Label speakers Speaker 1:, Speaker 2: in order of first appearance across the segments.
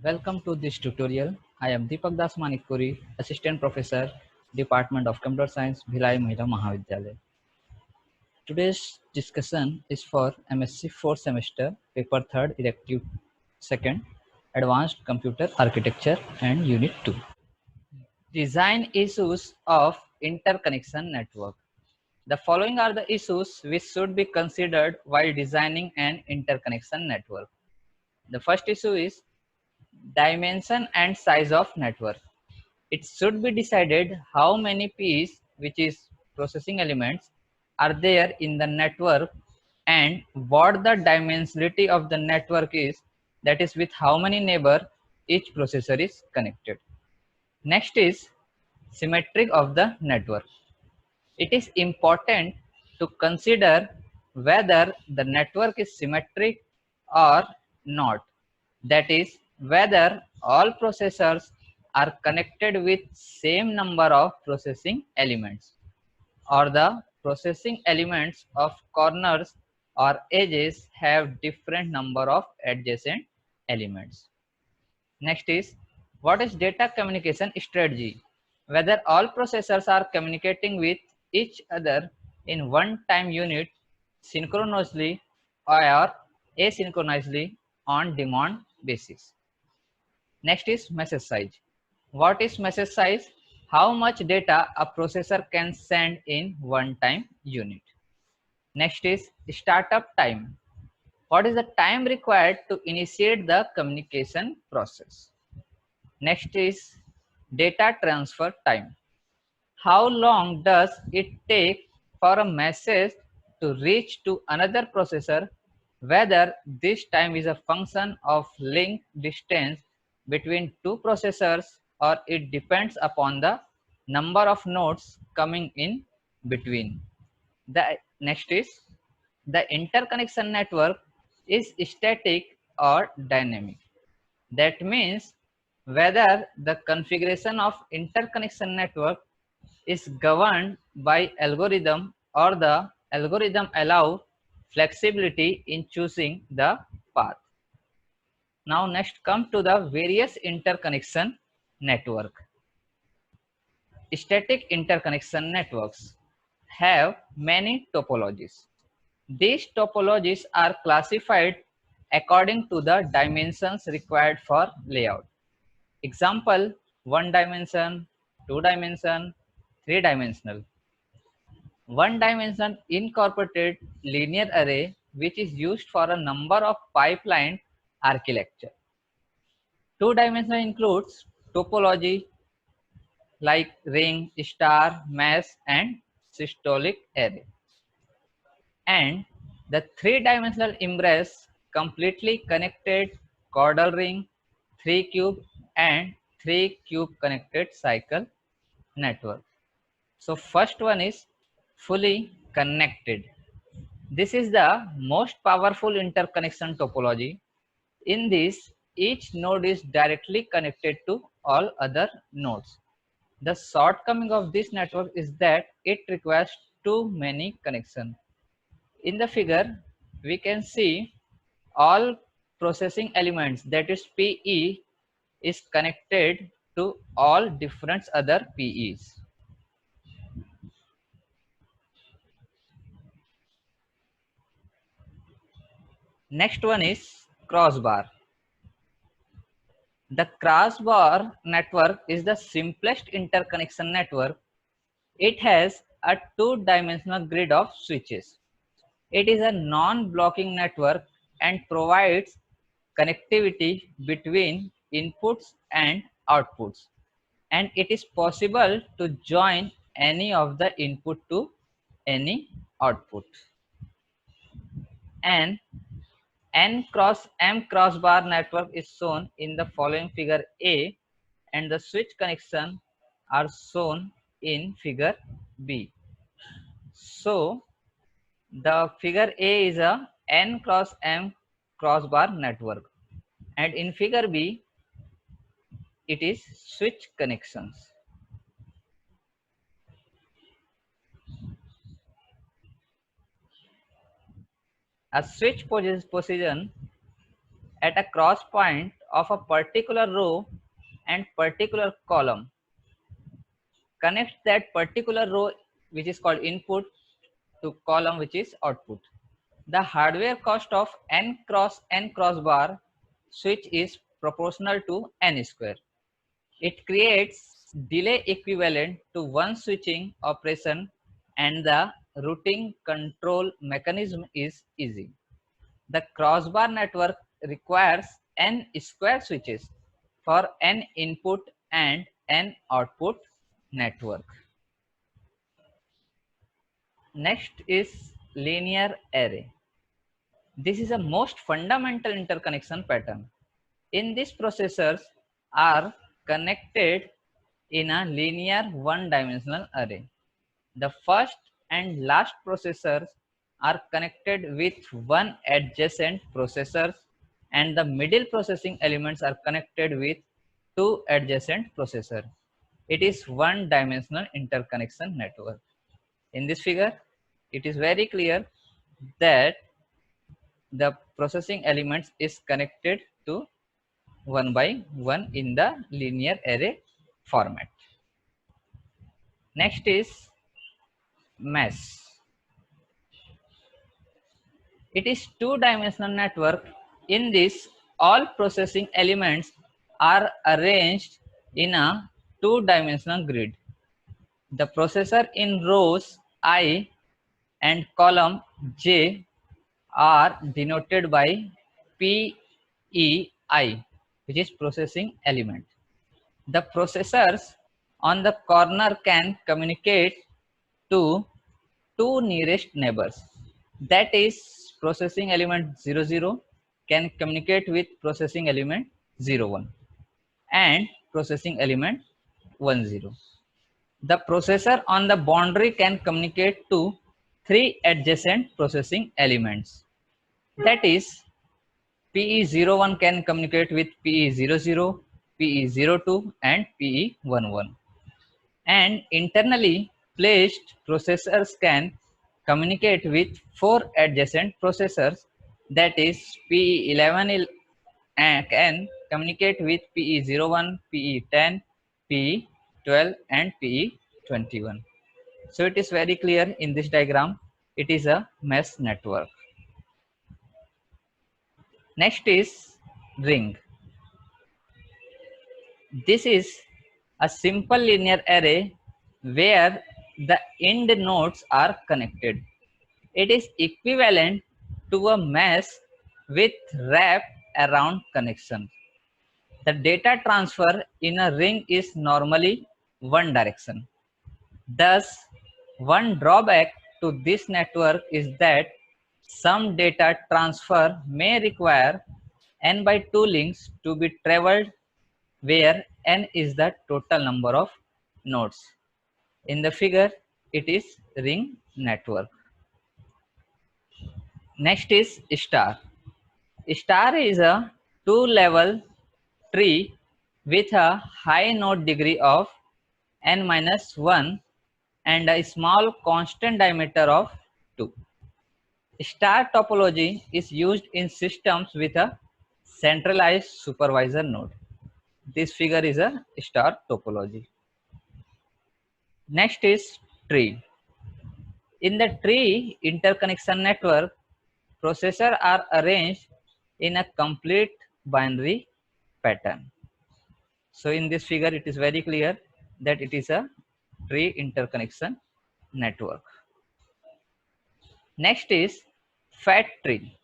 Speaker 1: Welcome to this tutorial. I am Deepak Das Manikpuri, Assistant Professor, Department of Computer Science, Bhilai Mahila Mahavidyalaya. Today's discussion is for MSc 4th semester, paper 3rd, elective 2nd, Advanced Computer Architecture and Unit 2. Design issues of interconnection network. The following are the issues which should be considered while designing an interconnection network. The first issue is dimension and size of network. It should be decided how many P's, which is processing elements, are there in the network and what the dimensionality of the network is, that is with how many neighbor each processor is connected. Next is symmetry of the network. It is important to consider whether the network is symmetric or not. That is, whether all processors are connected with same number of processing elements, or the processing elements of corners or edges have different number of adjacent elements. Next is, what is data communication strategy? Whether all processors are communicating with each other in one time unit synchronously or asynchronously on demand basis. Next is message size. What is message size? How much data a processor can send in one time unit. Next is startup time. What is the time required to initiate the communication process? Next is data transfer time. How long does it take for a message to reach to another processor, whether this time is a function of link distance between two processors or it depends upon the number of nodes coming in between. The next is the interconnection network is static or dynamic. That means whether the configuration of interconnection network is governed by algorithm or the algorithm allow flexibility in choosing the path. Now next come to the various interconnection network. Static interconnection networks have many topologies. These topologies are classified according to the dimensions required for layout. Example, one dimension, two dimension, three dimensional. One dimension incorporated linear array which is used for a number of pipeline architecture. Two dimensional includes topology like ring, star, mesh and systolic array. And the three-dimensional embrace completely connected caudal ring, three cube and three cube connected cycle network. So first one is fully connected. This is the most powerful interconnection topology. In this, each node is directly connected to all other nodes. The shortcoming of this network is that it requires too many connections. In the figure, we can see all processing elements, that is PE, is connected to all different other PEs. Next one is crossbar. The crossbar network is the simplest interconnection network. It has a two-dimensional grid of switches. It is a non-blocking network and provides connectivity between inputs and outputs. And it is possible to join any of the input to any output. And N cross M crossbar network is shown in the following figure A, and the switch connection are shown in figure B. So the figure A is a N cross M crossbar network, and in figure B it is switch connections. A switch position at a cross point of a particular row and particular column. Connect that particular row, which is called input, to column, which is output. The hardware cost of n cross bar switch is proportional to n square. It creates delay equivalent to one switching operation, and the routing control mechanism is easy. The crossbar network requires n square switches for n input and n output network. Next is linear array. This is a most fundamental interconnection pattern. In this, processors are connected in a linear one-dimensional array. The first and last processors are connected with one adjacent processors, and the middle processing elements are connected with two adjacent processors. It is one-dimensional interconnection network. In this figure, it is very clear that the processing elements is connected to one by one in the linear array format. Next is mesh. It is two-dimensional network. In this, all processing elements are arranged in a two-dimensional grid. The processor in rows I and column J are denoted by PEI, which is processing element. The processors on the corner can communicate to two nearest neighbors. That is, processing element 00 can communicate with processing element 01 and processing element 10. The processor on the boundary can communicate to three adjacent processing elements. That is, PE01 can communicate with PE00, PE02 and PE11. And internally placed processors can communicate with four adjacent processors, that is PE11 can communicate with PE01, PE10, PE12 and PE21. So it is very clear in this diagram, it is a mesh network. Next is ring. This is a simple linear array where the end nodes are connected. It is equivalent to a mesh with wrap around connection. The data transfer in a ring is normally one direction. Thus, one drawback to this network is that some data transfer may require n by 2 links to be traveled, where n is the total number of nodes. In the figure, it is ring network. Next is star. Star is a two-level tree with a high node degree of n-1 and a small constant diameter of 2. Star topology is used in systems with a centralized supervisor node. This figure is a star topology. Next is tree. In the tree interconnection network, processors are arranged in a complete binary pattern. So in this figure, it is very clear that it is a tree interconnection network. Next is fat tree.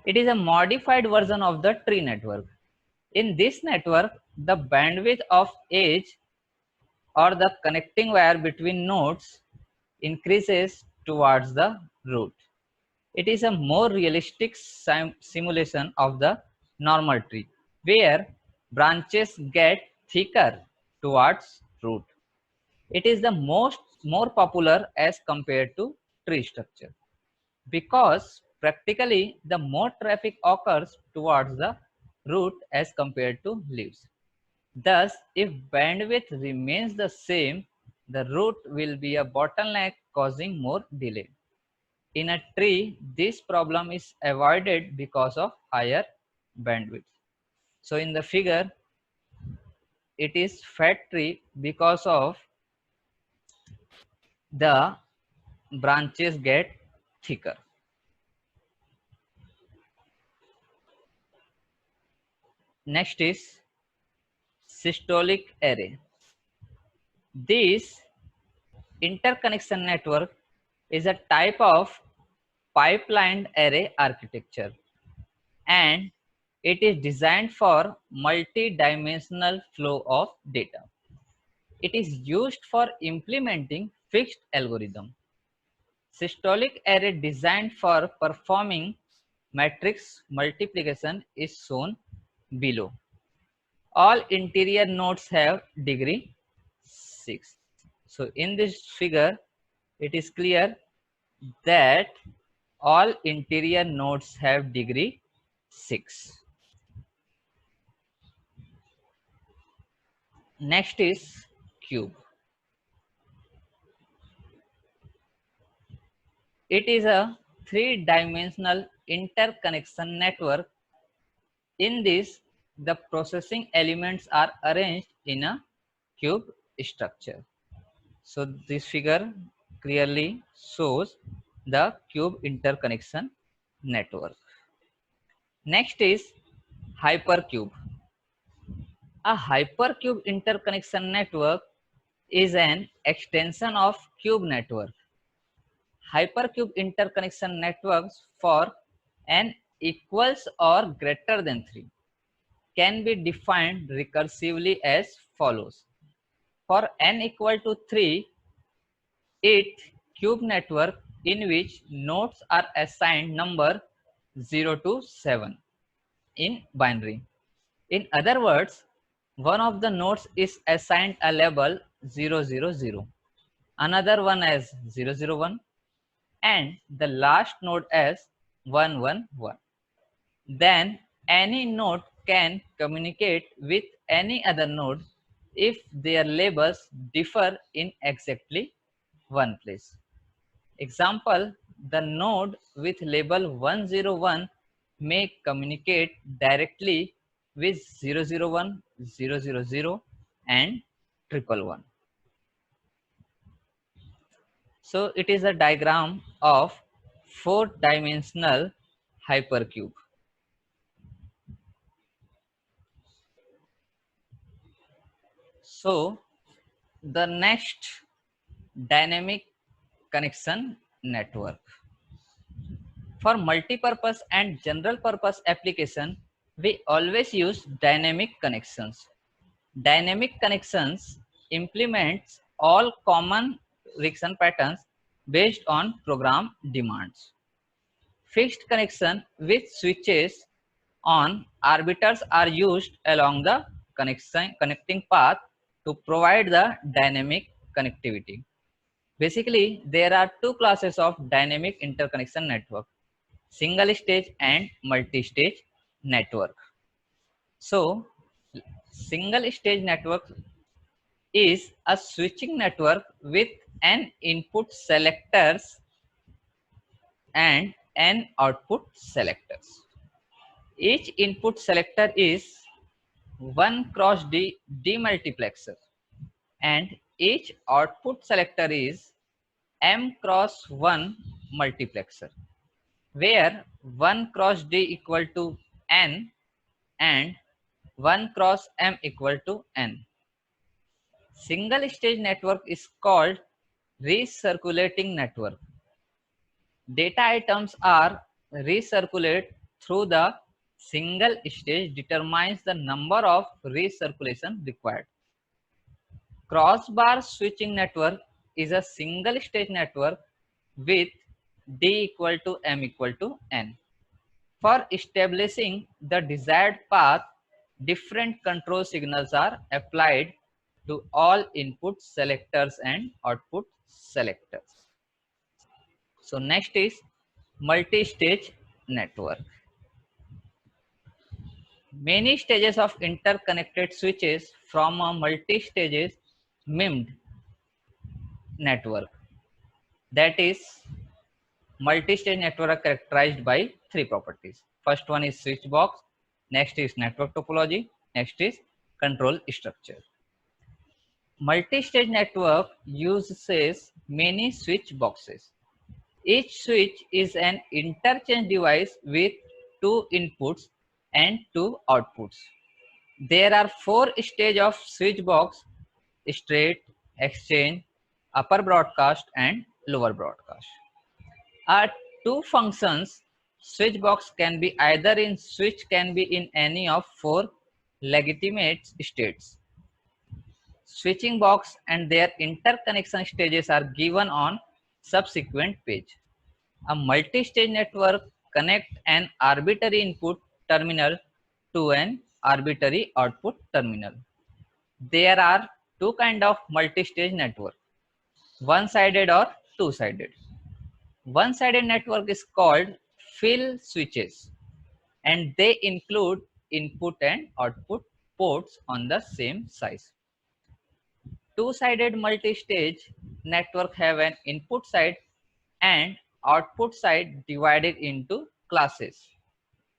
Speaker 1: It is a modified version of the tree network. In this network, the bandwidth of edge or the connecting wire between nodes increases towards the root. It is a more realistic simulation of the normal tree, where branches get thicker towards root. It is the more popular as compared to tree structure, because practically the more traffic occurs towards the root as compared to leaves. Thus, if bandwidth remains the same, the root will be a bottleneck causing more delay. In a tree, this problem is avoided because of higher bandwidth. So in the figure, it is fat tree because of the branches get thicker. Next is systolic array. This interconnection network is a type of pipelined array architecture, and it is designed for multi-dimensional flow of data. It is used for implementing fixed algorithm. Systolic array designed for performing matrix multiplication is shown below. All interior nodes have degree 6. So in this figure, it is clear that all interior nodes have degree 6. Next is cube. It is a three-dimensional interconnection network. In this, the processing elements are arranged in a cube structure. So this figure clearly shows the cube interconnection network. Next is hypercube. A hypercube interconnection network is an extension of cube network. Hypercube interconnection networks for n equals or greater than 3 can be defined recursively as follows. For n equal to 3, it cube network in which nodes are assigned number 0 to 7 in binary. In other words, one of the nodes is assigned a label 000, another one as 001, and the last node as 111. Then any node can communicate with any other node if their labels differ in exactly one place. Example, the node with label 101 may communicate directly with 001, 000, and 111. So it is a diagram of four-dimensional hypercube. So the next, dynamic connection network. For multi-purpose and general purpose application, we always use dynamic connections. Dynamic connections implements all common connection patterns based on program demands. Fixed connection with switches on arbiters are used along the connecting path to provide the dynamic connectivity. Basically, there are two classes of dynamic interconnection network: single stage and multi-stage network. So, single stage network is a switching network with n input selectors and n output selectors. Each input selector is 1 cross D demultiplexer, and each output selector is m cross 1 multiplexer, where 1 cross D equal to n and 1 cross m equal to n. Single stage network is called recirculating network. Data items are recirculated through the single stage determines the number of recirculation required. Crossbar switching network is a single stage network with D equal to M equal to N. For establishing the desired path, different control signals are applied to all input selectors and output selectors. So next is multi-stage network. Many stages of interconnected switches from a multi-stages MIMD network. That is, multi-stage network are characterized by three properties. First one is switch box, next is network topology, next is control structure. Multi-stage network uses many switch boxes. Each switch is an interchange device with two inputs and two outputs. There are four stages of switch box: straight, exchange, upper broadcast and lower broadcast. Are two functions. Switch box can be either in switch can be in any of four legitimate states. Switching box and their interconnection stages are given on subsequent page. A multi-stage network connects an arbitrary input terminal to an arbitrary output terminal. There are two kinds of multi-stage network: one-sided or two-sided. One-sided network is called fill switches, and they include input and output ports on the same size. Two-sided multi-stage network have an input side and output side divided into classes: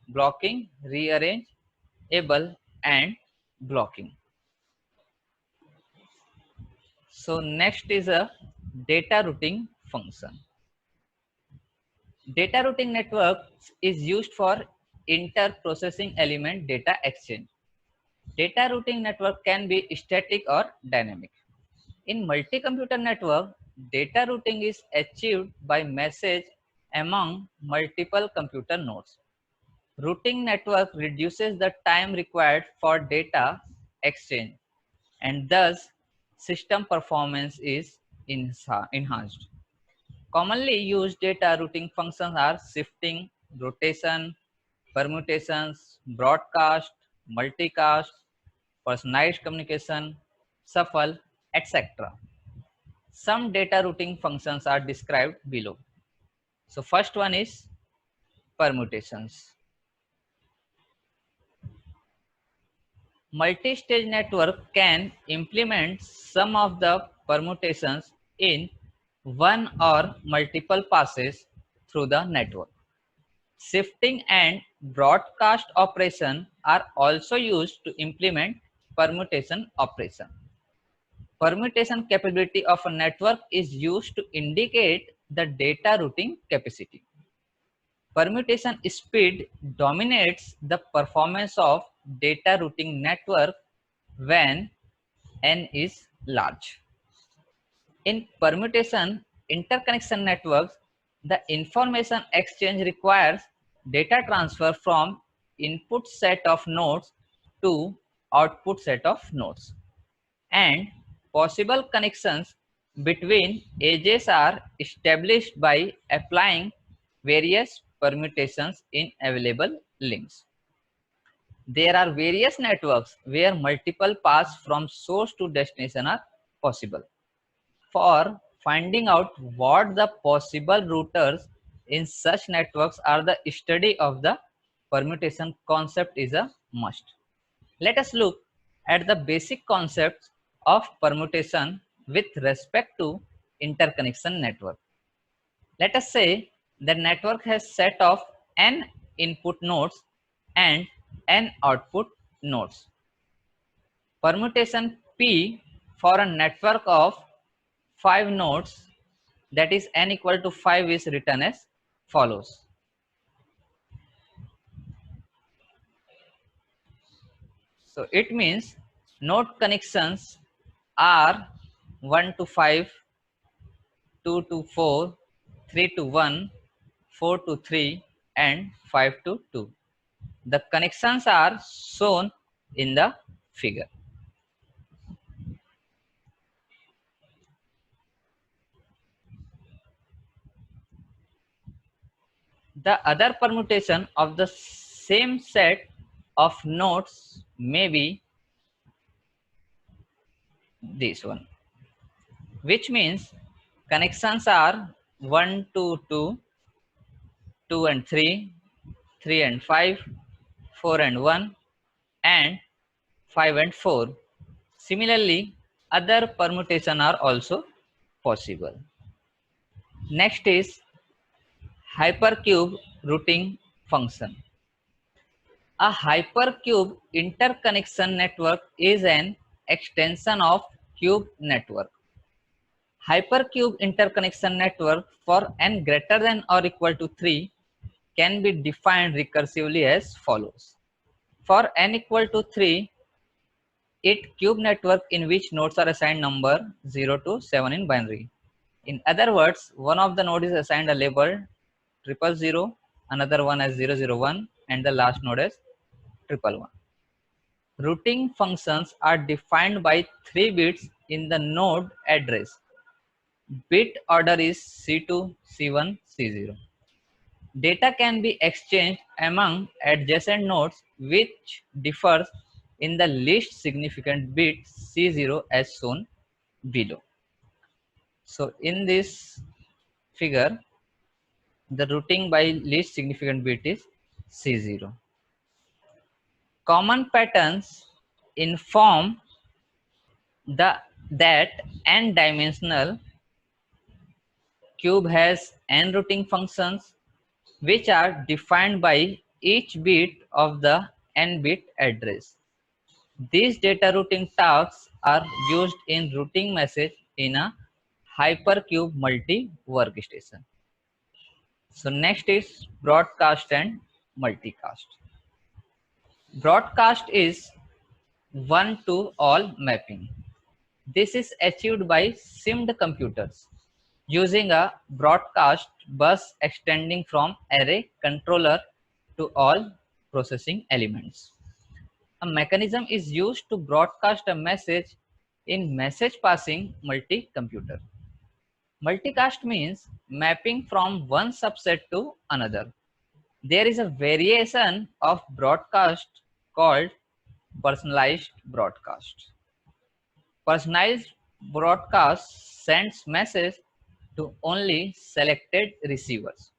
Speaker 1: blocking, rearrange, able, and blocking. So next is a data routing function. Data routing network is used for inter-processing element data exchange. Data routing network can be static or dynamic. In multi-computer network, data routing is achieved by message among multiple computer nodes. Routing network reduces the time required for data exchange, and thus system performance is enhanced. Commonly used data routing functions are shifting, rotation, permutations, broadcast, multicast, personalized communication, shuffle, etc. Some data routing functions are described below. So first one is permutations. Multi-stage network can implement some of the permutations in one or multiple passes through the network. Shifting and broadcast operation are also used to implement permutation operation. Permutation capability of a network is used to indicate the data routing capacity. Permutation speed dominates the performance of data routing network when n is large. In permutation interconnection networks, the information exchange requires data transfer from input set of nodes to output set of nodes, and possible connections between edges are established by applying various permutations in available links. There are various networks where multiple paths from source to destination are possible. For finding out what the possible routers in such networks are, the study of the permutation concept is a must. Let us look at the basic concepts of permutation with respect to interconnection network. Let us say the network has set of n input nodes and n output nodes. Permutation P for a network of 5 nodes, that is n equal to 5, is written as follows. So it means node connections are 1 to 5, 2 to 4, 3 to 1, 4 to 3, and 5 to 2. The connections are shown in the figure. The other permutation of the same set of nodes may be this one, which means connections are 1 to 2, 2 and 3, 3 and 5, 4 and 1, and 5 and 4. Similarly, other permutation are also possible. Next is hypercube routing function. A hypercube interconnection network is an extension of cube network. Hypercube interconnection network for n greater than or equal to 3 can be defined recursively as follows. For n equal to 3, it cube network in which nodes are assigned number 0 to 7 in binary. In other words, one of the node is assigned a label 000, another one as 001, and the last node as 111. Routing functions are defined by 3 bits in the node address. Bit order is C2, C1, C0. Data can be exchanged among adjacent nodes, which differs in the least significant bit C0 as shown below. So in this figure, the routing by least significant bit is C0. Common patterns inform that n-dimensional cube has n routing functions which are defined by each bit of the n-bit address. These data routing tasks are used in routing message in a hypercube multi-workstation. So next is broadcast and multicast. Broadcast is one-to-all mapping. This is achieved by SIMD computers using a broadcast bus extending from array controller to all processing elements. A mechanism is used to broadcast a message in message passing multi-computer. Multicast means mapping from one subset to another. There is a variation of broadcast called personalized broadcast. Personalized broadcast sends message to only selected receivers.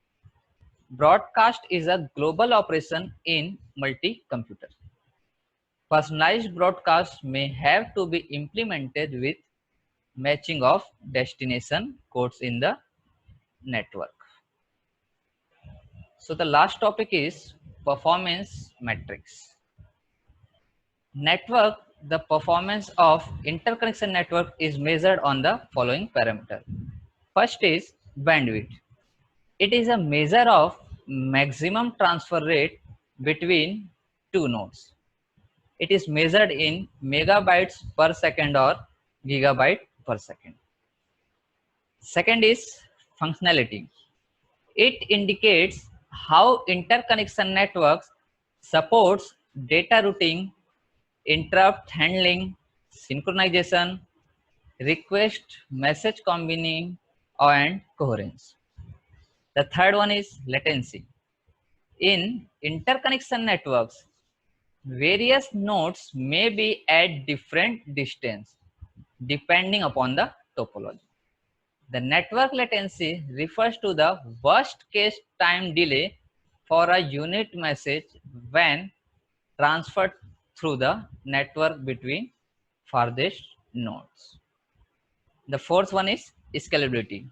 Speaker 1: Broadcast is a global operation in multi-computer. Personalized broadcast may have to be implemented with matching of destination codes in the network. So the last topic is performance metrics. The performance of interconnection network is measured on the following parameter. First is bandwidth. It is a measure of maximum transfer rate between two nodes. It is measured in megabytes per second or gigabyte per second. Second is functionality. It indicates how interconnection networks supports data routing, interrupt handling, synchronization, request message combining, and coherence. The third one is latency. In interconnection networks, various nodes may be at different distance depending upon the topology. The network latency refers to the worst case time delay for a unit message when transferred through the network between farthest nodes. The fourth one is scalability.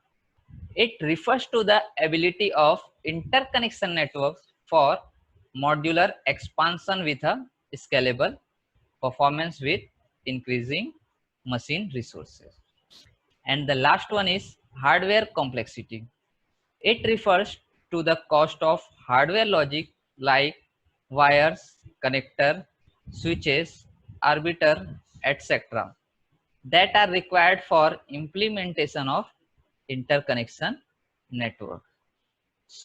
Speaker 1: It refers to the ability of interconnection networks for modular expansion with a scalable performance with increasing machine resources. And the last one is hardware complexity. It refers to the cost of hardware logic like wires, connector, switches, arbiter, etc. that are required for implementation of interconnection network.